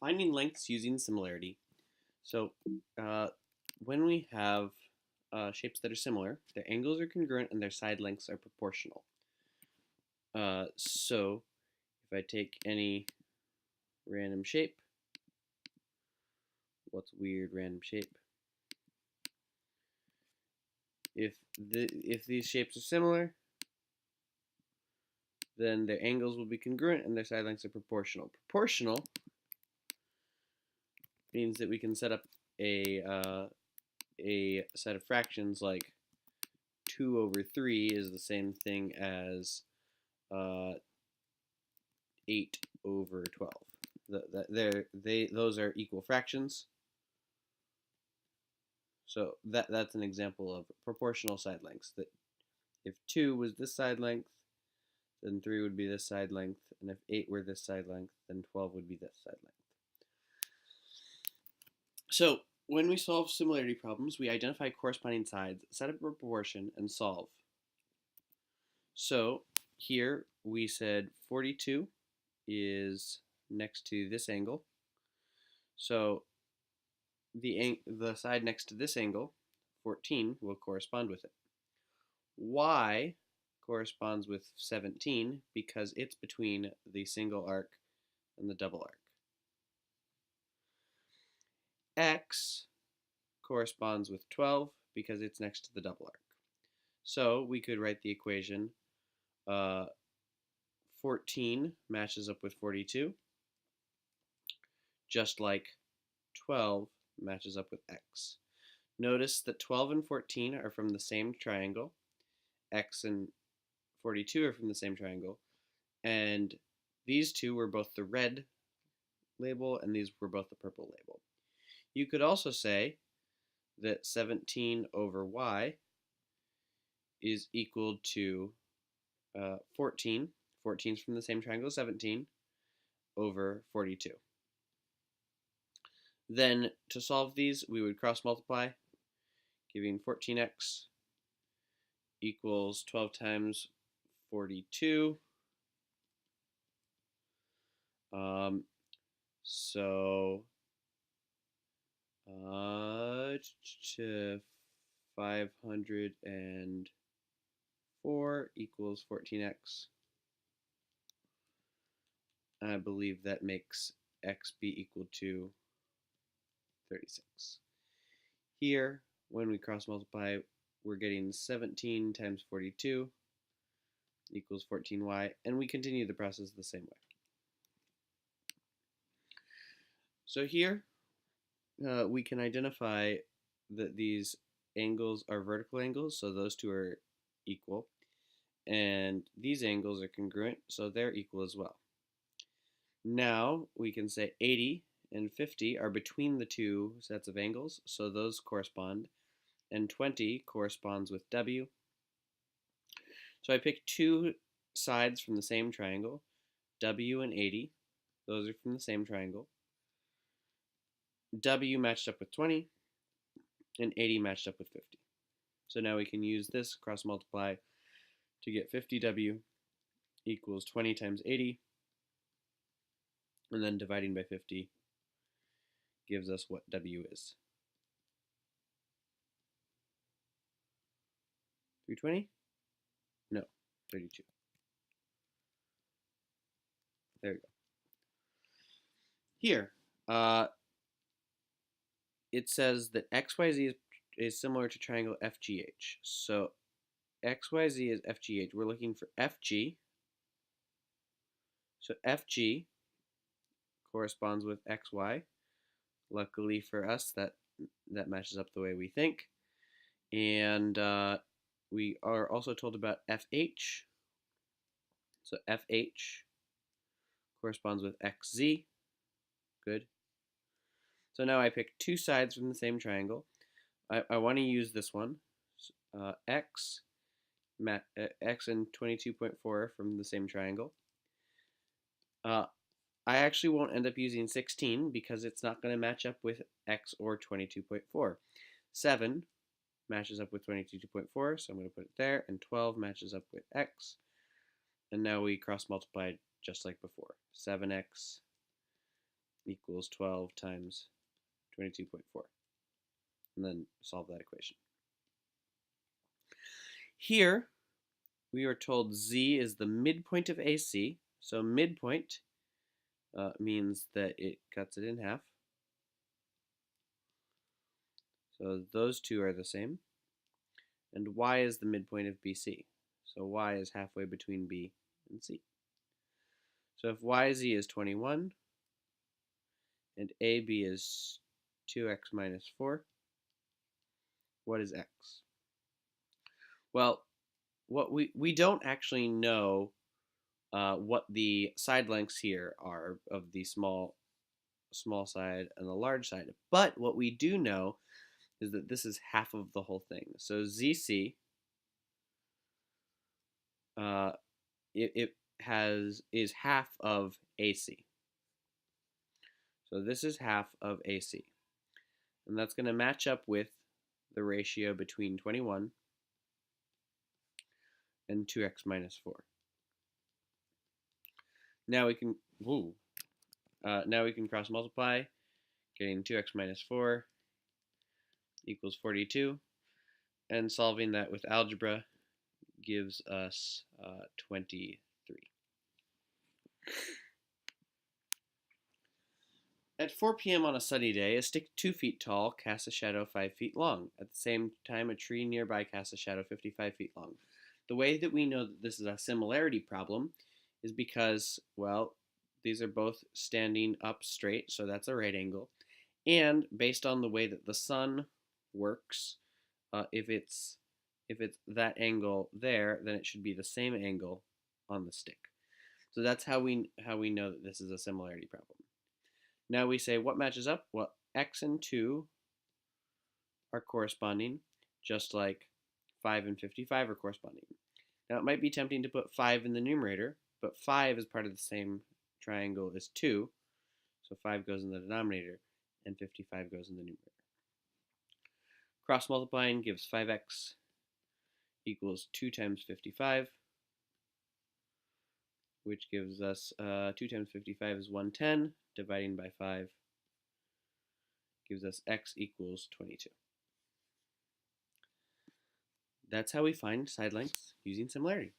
Finding lengths using similarity. So uh, when we have shapes that are similar, their angles are congruent and their side lengths are proportional. So if I take any random shape, what's weird random shape? If these shapes are similar, then their angles will be congruent and their side lengths are proportional. Proportional means that we can set up a set of fractions like 2 over 3 is the same thing as 8 over 12. Those are equal fractions. So that's an example of proportional side lengths. That if 2 was this side length, then 3 would be this side length, and if 8 were this side length, then 12 would be this side length. So when we solve similarity problems, we identify corresponding sides, set up a proportion, and solve. So here we said 42 is next to this angle. So the side next to this angle, 14, will correspond with it. Y corresponds with 17 because it's between the single arc and the double arc. X corresponds with 12 because it's next to the double arc. So we could write the equation 14 matches up with 42, just like 12 matches up with x. Notice that 12 and 14 are from the same triangle, x and 42 are from the same triangle, and these two were both the red label and these were both the purple label. You could also say that 17 over y is equal to 14. 14 is from the same triangle, 17 over 42. Then to solve these, we would cross multiply, giving 14x equals 12 times 42. So 504 equals 14x. I believe that makes x be equal to 36. Here, when we cross multiply, we're getting 17 times 42 equals 14y, and we continue the process the same way. So here, we can identify that these angles are vertical angles, so those two are equal, and these angles are congruent, so they're equal as well. Now we can say 80 and 50 are between the two sets of angles, so those correspond, and 20 corresponds with W. So I picked two sides from the same triangle, W and 80. Those are from the same triangle. W matched up with 20, and 80 matched up with 50. So now we can use this cross multiply to get 50W equals 20 times 80, and then dividing by 50 gives us what W is. 320? No, 32. There we go. Here, it says that XYZ is similar to triangle FGH. So XYZ is FGH. We're looking for FG. So FG corresponds with XY. Luckily for us, that matches up the way we think. And we are also told about FH. So FH corresponds with XZ. Good. So now I pick two sides from the same triangle. I want to use this one. X and 22.4 from the same triangle. I actually won't end up using 16 because it's not going to match up with X or 22.4. 7 matches up with 22.4, so I'm going to put it there, and 12 matches up with X. And now we cross multiply just like before. 7x equals 12 times 22.4. And then solve that equation. Here, we are told Z is the midpoint of AC. So midpoint means that it cuts it in half. So those two are the same. And Y is the midpoint of BC. So Y is halfway between B and C. So if YZ is 21 and AB is 2x minus 4, what is x? Well, what we don't actually know what the side lengths here are of the small side and the large side. But what we do know is that this is half of the whole thing. So ZC, it is half of AC. So this is half of AC. And that's going to match up with the ratio between 21 and 2x minus 4. Now we can cross multiply, getting 2x minus 4 equals 42, and solving that with algebra gives us 23. At 4 p.m. on a sunny day, a stick 2 feet tall casts a shadow 5 feet long. At the same time, a tree nearby casts a shadow 55 feet long. The way that we know that this is a similarity problem is because, well, these are both standing up straight, so that's a right angle. And based on the way that the sun works, if it's that angle there, then it should be the same angle on the stick. So that's how we know that this is a similarity problem. Now we say what matches up? Well, x and 2 are corresponding, just like 5 and 55 are corresponding. Now it might be tempting to put 5 in the numerator, but 5 is part of the same triangle as 2, so 5 goes in the denominator, and 55 goes in the numerator. Cross multiplying gives 5x equals 2 times 55, which gives us 2 times 55 is 110, dividing by 5 gives us x equals 22. That's how we find side lengths using similarity.